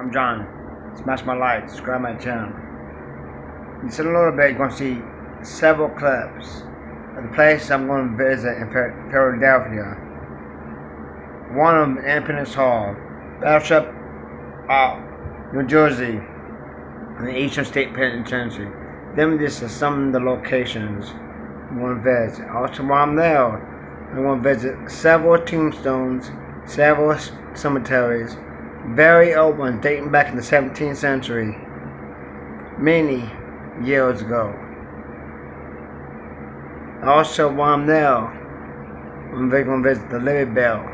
I'm John. Smash my like, subscribe my channel. In just a little bit, you're going to see several clips of the places I'm going to visit in Philadelphia. One of them, Independence Hall, Battleship, New Jersey, and the Eastern State Penitentiary. Them just are some of the locations I'm going to visit. Also, while I'm there, I'm going to visit several tombstones, several cemeteries, very old ones dating back in the 17th century, many years ago. Also, while I'm there, I'm going to visit the Liberty Bell.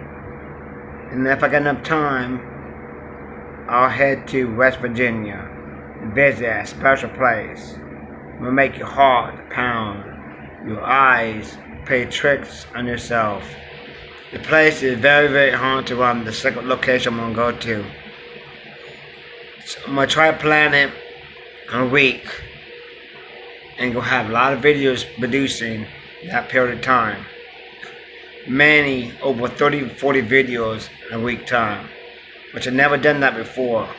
And if I get enough time, I'll head to West Virginia and visit a special place. It will make your heart pound, your eyes play tricks on yourself. The place is very, very haunted. The second location I'm going to go to. So I'm going to try to plan it in a week. And go have a lot of videos producing that period of time. Many, over 30, 40 videos in a week time. Which I've never done that before.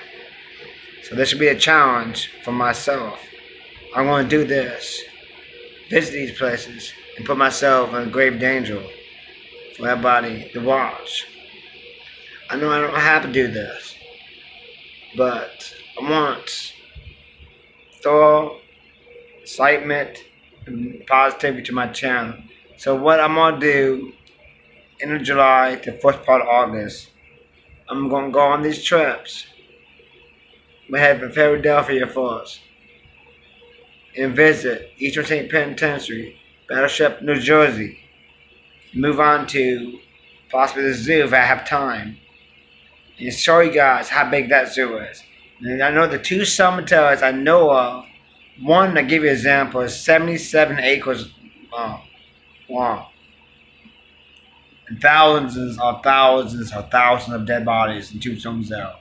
So this should be a challenge for myself. I'm going to do this. Visit these places and put myself in grave danger for everybody to watch. I know I don't have to do this, but I want thorough excitement and positivity to my channel. So what I'm going to do, end of July to first part of August, I'm going to go on these trips. I'm heading from Philadelphia first and visit Eastern State Penitentiary, Battleship, New Jersey. Move on to possibly the zoo if I have time, and show you guys how big that zoo is. And I know the two cemeteries I know of, one, to give you an example, is 77 acres long. And thousands of dead bodies in tombstones there.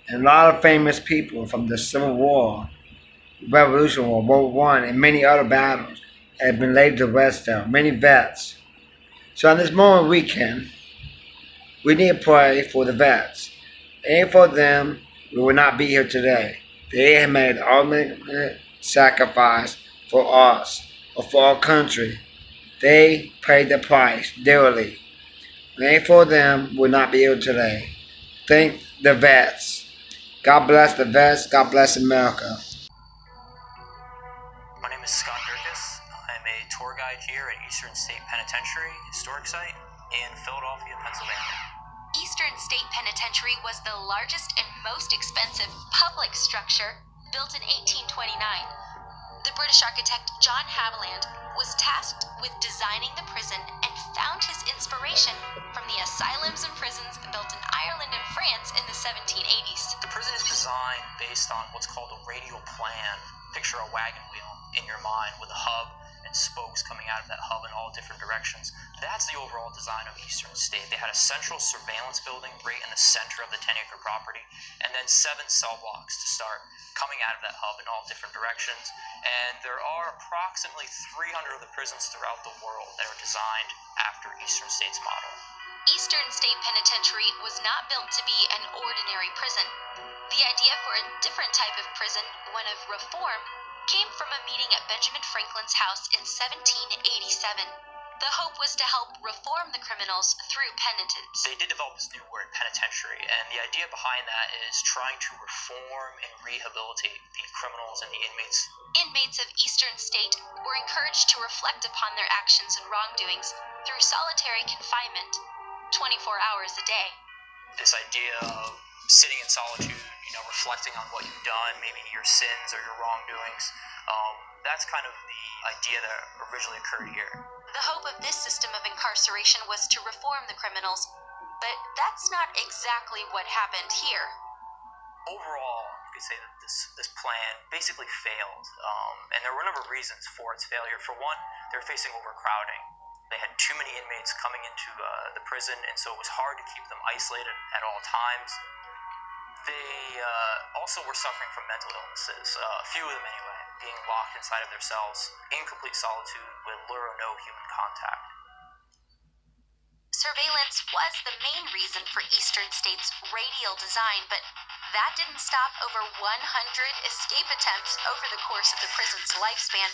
And a lot of famous people from the Civil War, Revolution War, World War I, and many other battles have been laid to rest there. Many vets. So on this moment weekend, we need to pray for the vets. And for them, we would not be here today. They have made the ultimate sacrifice for us, or for our country. They paid the price dearly. And for them, we would not be here today. Thank the vets. God bless the vets. God bless America. My name is Scott Durkis. I'm a tour guide here at Eastern State Penitentiary, historic site in Philadelphia, Pennsylvania. Eastern State Penitentiary was the largest and most expensive public structure built in 1829. The British architect John Haviland was tasked with designing the prison and found his inspiration from the asylums and prisons built in Ireland and France in the 1780s. The prison is designed based on what's called a radial plan. Picture a wagon wheel in your mind with a hub and spokes coming out of that hub in all different directions. That's the overall design of Eastern State. They had a central surveillance building right in the center of the 10-acre property, and then 7 cell blocks to start coming out of that hub in all different directions. And there are approximately 300 of the prisons throughout the world that are designed after Eastern State's model. Eastern State Penitentiary was not built to be an ordinary prison. The idea for a different type of prison, one of reform, came from a meeting at Benjamin Franklin's house in 1787. The hope was to help reform the criminals through penitence. They did develop this new word, penitentiary, and the idea behind that is trying to reform and rehabilitate the criminals and the inmates. Inmates of Eastern State were encouraged to reflect upon their actions and wrongdoings through solitary confinement, 24 hours a day. This idea of sitting in solitude, reflecting on what you've done, maybe your sins or your wrongdoings, that's kind of the idea that originally occurred here. The hope of this system of incarceration was to reform the criminals, but that's not exactly what happened here. Overall, you could say that this plan basically failed, and there were a number of reasons for its failure. For one, they were facing overcrowding. They had too many inmates coming into the prison, and so it was hard to keep them isolated at all times. They also were suffering from mental illnesses, a few of them anyway, being locked inside of their cells in complete solitude with little or no human contact. Surveillance was the main reason for Eastern State's radial design, but That didn't stop over 100 escape attempts over the course of the prison's lifespan.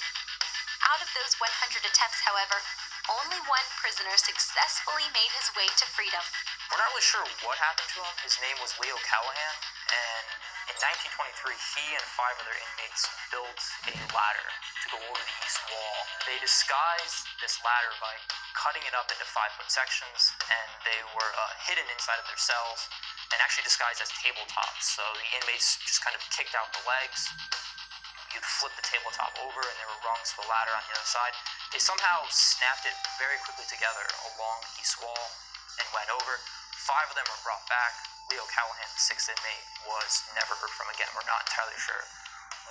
Out of those 100 attempts, however, only one prisoner successfully made his way to freedom. We're not really sure what happened to him. His name was Leo Callahan, and in 1923, he and 5 other inmates built a ladder to go over the east wall. They disguised this ladder by cutting it up into 5-foot sections, and they were hidden inside of their cells and actually disguised as tabletops. So the inmates just kind of kicked out the legs. You'd flip the tabletop over, and there were rungs of the ladder on the other side. They somehow snapped it very quickly together along the east wall and went over. 5 of them were brought back. Leo Callahan, the 6th inmate, was never heard from again. We're not entirely sure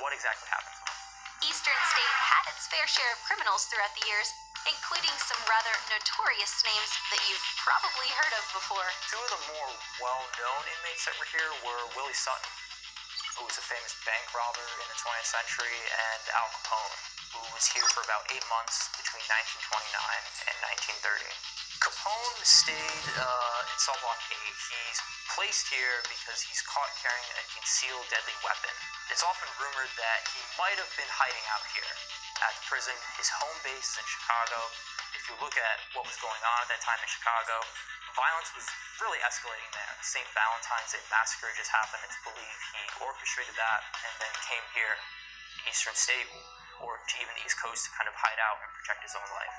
what exactly happened to him. Eastern State had its fair share of criminals throughout the years, including some rather notorious names that you've probably heard of before. 2 of the more well-known inmates that were here were Willie Sutton, who was a famous bank robber in the 20th century, and Al Capone, who was here for about 8 months between 1929 and 1930. Capone stayed in cell block 8. He's placed here because he's caught carrying a concealed deadly weapon. It's often rumored that he might have been hiding out here at the prison. His home base is in Chicago. If you look at what was going on at that time in Chicago, violence was really escalating there. The St. Valentine's Day Massacre just happened. It's believed he orchestrated that and then came here to Eastern State or to even the East Coast to kind of hide out and protect his own life.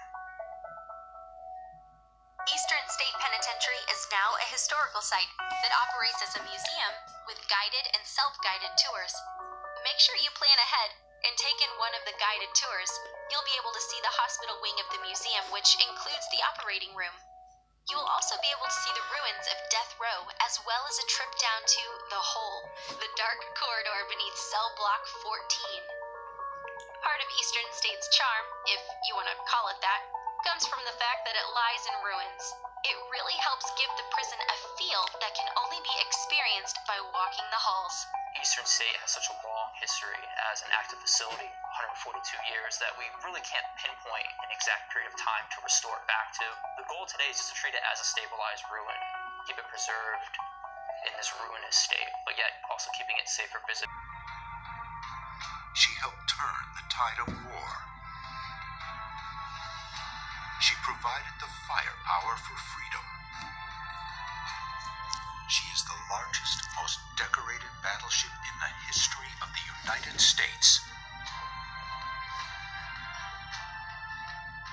Eastern State Penitentiary is now a historical site that operates as a museum with guided and self-guided tours. Make sure you plan ahead and take in one of the guided tours. You'll be able to see the hospital wing of the museum, which includes the operating room. You will also be able to see the ruins of Death Row, as well as a trip down to the Hole, the dark corridor beneath cell block 14. Part of Eastern State's charm, if you want to call it that, comes from the fact that it lies in ruins. It really helps give the prison a feel that can only be experienced by walking the halls. Eastern State has such a long history as an active facility, 142 years, that we really can't pinpoint an exact period of time to restore it back to. The goal today is just to treat it as a stabilized ruin, keep it preserved in this ruinous state, but yet also keeping it safe for visitors. She helped turn the tide of war. She provided the firepower for freedom. She is the largest, most decorated battleship in the history of the United States.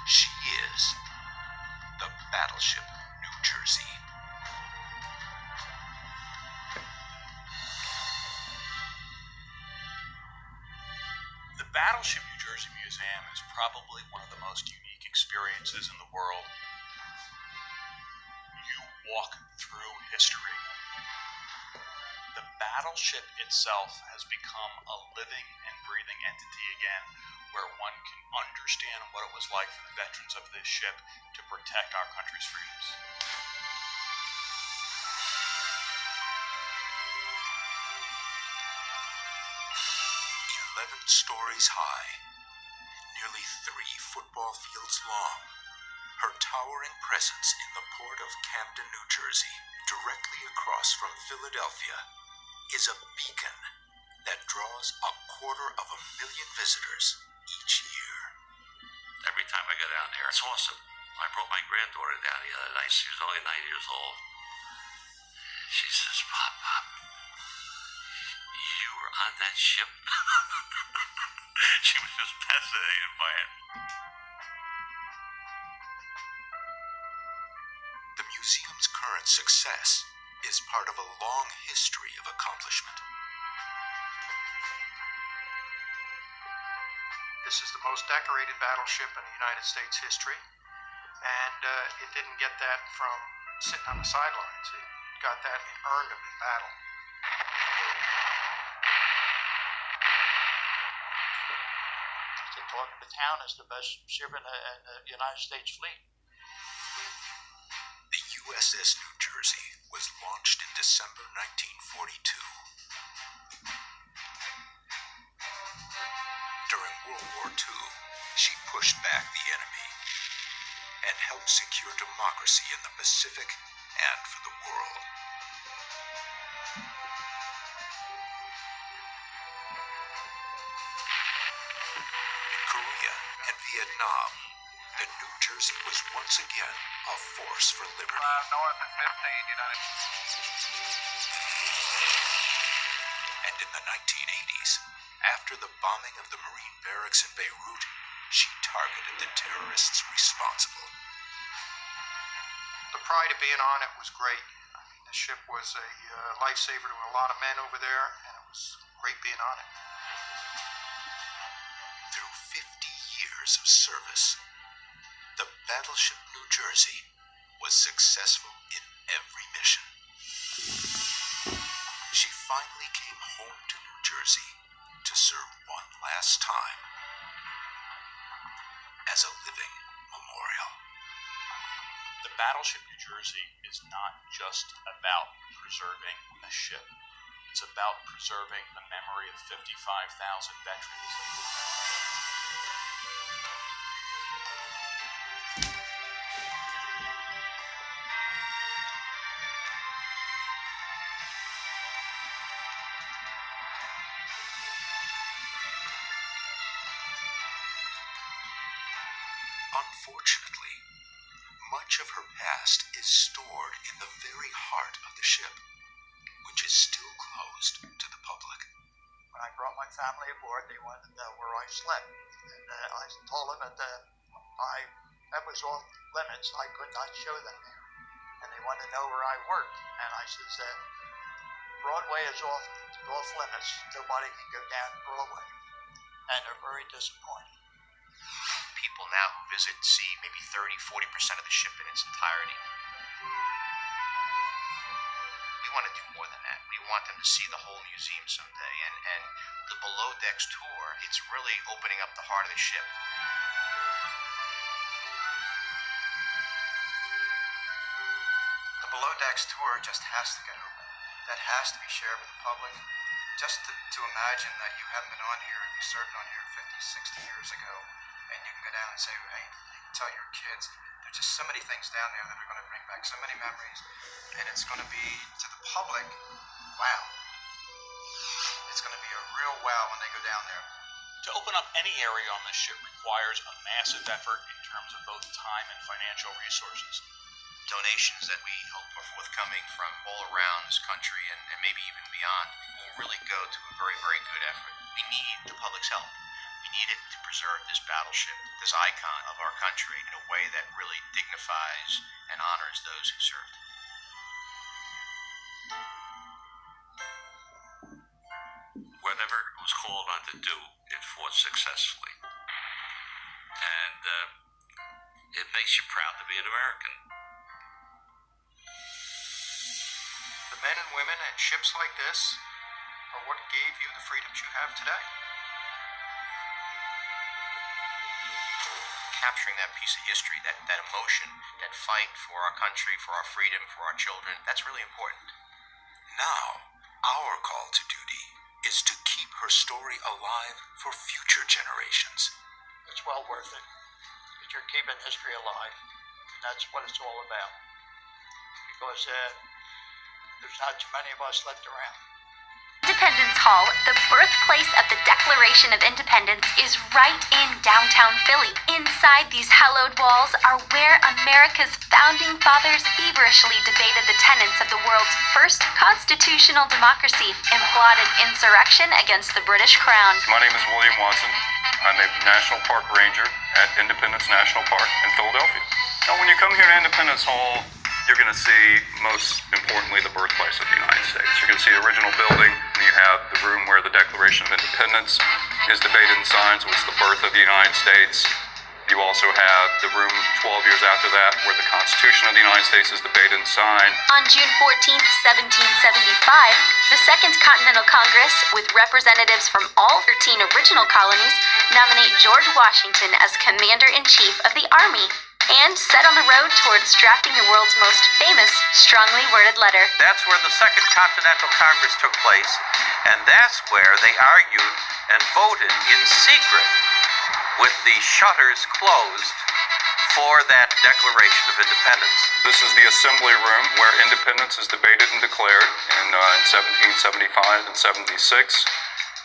She is the battleship New Jersey. The Battleship New Jersey Museum is probably one of the most unique experiences in the world. You walk through history. The battleship itself has become a living and breathing entity again, where one can understand what it was like for the veterans of this ship to protect our country's freedoms. 11 stories high, nearly 3 football fields long, her towering presence in the port of Camden, New Jersey, directly across from Philadelphia, is a beacon that draws 250,000 visitors each year. Every time I go down there, it's awesome. I brought my granddaughter down the other night. She was only 9 years old. She says, Pop, you were on that ship? She was just fascinated by it. The museum's current success is part of a long history of accomplishment. This is the most decorated battleship in the United States history, and it didn't get that from sitting on the sidelines. It got that and earned them in battle. The town is the best ship in the United States fleet. The USS New Jersey was launched in December 1942. During World War II, she pushed back the enemy and helped secure democracy in the Pacific and for the world. Vietnam, the New Jersey was once again a force for liberty. North at 15, United. And in the 1980s, after the bombing of the Marine barracks in Beirut, she targeted the terrorists responsible. The pride of being on it was great. I mean, the ship was a lifesaver to a lot of men over there, and it was great being on it. Through 50 years of service, the battleship New Jersey was successful in every mission. She finally came home to New Jersey to serve one last time as a living memorial. The battleship New Jersey is not just about preserving a ship. It's about preserving the memory of 55,000 veterans. Unfortunately, much of her past is stored in the very heart of the ship, which is still closed to the public. When I brought my family aboard, they wanted to know where I slept. And I told them that that was off limits. I could not show them there. And they wanted to know where I worked. And I said, Broadway is off limits. Nobody can go down Broadway. And they're very disappointed. People now who visit see maybe 30-40% of the ship in its entirety. We want to do more than that. We want them to see the whole museum someday. And the Below Decks tour, it's really opening up the heart of the ship. The Below Decks tour just has to get open. That has to be shared with the public. Just to imagine that you haven't been on here and you served on here 50, 60 years ago, and you can go down and say, hey, you can tell your kids, there's just so many things down there that are going to bring back so many memories, and it's going to be, to the public, wow. It's going to be a real wow when they go down there. To open up any area on this ship requires a massive effort in terms of both time and financial resources. Donations that we hope are forthcoming from all around this country and maybe even beyond will really go to a very, very good effort. We need the public's help. We need it to preserve this battleship, this icon of our country, in a way that really dignifies and honors those who served. Whatever it was called on to do, it fought successfully. And it makes you proud to be an American. The men and women and ships like this are what gave you the freedoms you have today. Capturing that piece of history, that emotion, that fight for our country, for our freedom, for our children, that's really important. Now, our call to duty is to keep her story alive for future generations. It's well worth it, because you're keeping history alive. And that's what it's all about. Because there's not too many of us left around. Independence Hall, the birthplace of the Declaration of Independence, is right in downtown Philly. Inside these hallowed walls are where America's founding fathers feverishly debated the tenets of the world's first constitutional democracy and plotted insurrection against the British Crown. My name is William Watson. I'm a National Park Ranger at Independence National Park in Philadelphia. Now, when you come here to Independence Hall, you're going to see, most importantly, the birthplace of the United States. You're going to see the original building, and you have the room where the Declaration of Independence is debated and signed, so it's the birth of the United States. You also have the room 12 years after that where the Constitution of the United States is debated and signed. On June 14th, 1775, the Second Continental Congress, with representatives from all 13 original colonies, nominate George Washington as Commander-in-Chief of the Army, and set on the road towards drafting the world's most famous, strongly worded letter. That's where the Second Continental Congress took place, and that's where they argued and voted in secret with the shutters closed for that Declaration of Independence. This is the assembly room where independence is debated and declared in 1775 and 76.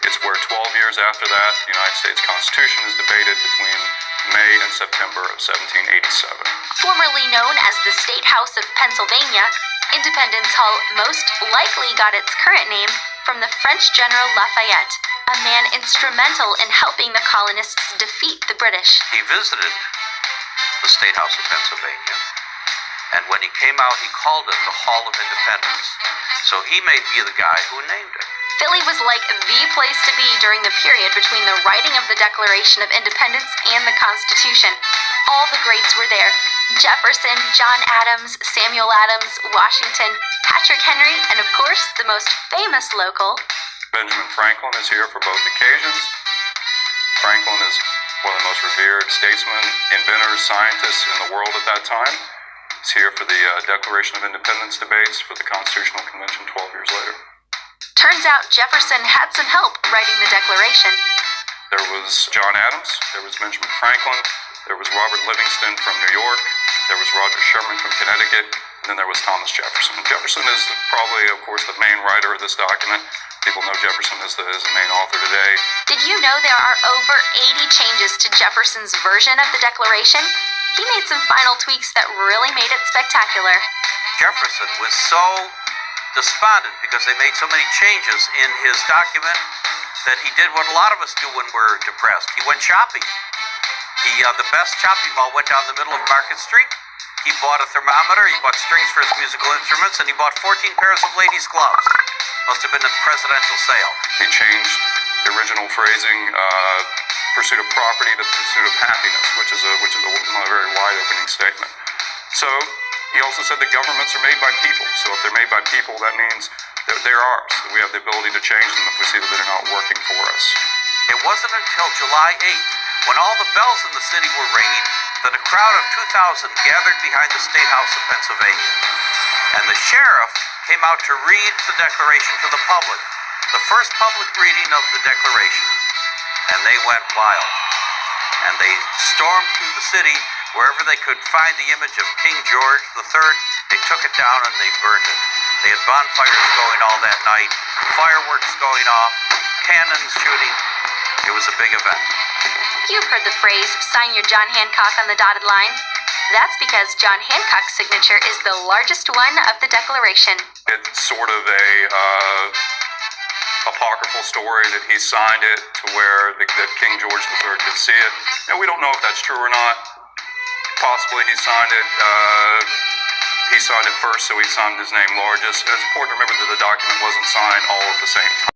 It's where 12 years after that, the United States Constitution is debated between May and September of 1787. Formerly known as the State House of Pennsylvania, Independence Hall most likely got its current name from the French General Lafayette, a man instrumental in helping the colonists defeat the British. He visited the State House of Pennsylvania, and when he came out, he called it the Hall of Independence. So he may be the guy who named it. Philly was like the place to be during the period between the writing of the Declaration of Independence and the Constitution. All the greats were there. Jefferson, John Adams, Samuel Adams, Washington, Patrick Henry, and of course, the most famous local, Benjamin Franklin is here for both occasions. Franklin is one of the most revered statesmen, inventors, scientists in the world at that time. He's here for the Declaration of Independence debates for the Constitutional Convention 12 years later. Turns out Jefferson had some help writing the Declaration. There was John Adams, there was Benjamin Franklin, there was Robert Livingston from New York, there was Roger Sherman from Connecticut, and then there was Thomas Jefferson. Jefferson is probably, of course, the main writer of this document. People know Jefferson as the main author today. Did you know there are over 80 changes to Jefferson's version of the Declaration? He made some final tweaks that really made it spectacular. Jefferson was so despondent because they made so many changes in his document that he did what a lot of us do when we're depressed. He went shopping. The best shopping mall went down the middle of Market Street. He bought a thermometer, he bought strings for his musical instruments, and he bought 14 pairs of ladies' gloves. Must have been a presidential sale. He changed the original phrasing, pursuit of property to pursuit of happiness, which is a very wide opening statement. So he also said that governments are made by people. So if they're made by people, that means they're ours. We have the ability to change them if we see that they're not working for us. It wasn't until July 8th, when all the bells in the city were ringing, that a crowd of 2,000 gathered behind the State House of Pennsylvania. And the sheriff came out to read the Declaration to the public, the first public reading of the Declaration. And they went wild. And they stormed through the city. Wherever they could find the image of King George III, they took it down and they burned it. They had bonfires going all that night, fireworks going off, cannons shooting. It was a big event. You've heard the phrase, sign your John Hancock on the dotted line. That's because John Hancock's signature is the largest one of the Declaration. It's sort of a apocryphal story that he signed it to where that King George III could see it. And we don't know if that's true or not. Possibly he signed it. He signed it first, so he signed his name largest. And it's important to remember that the document wasn't signed all at the same time.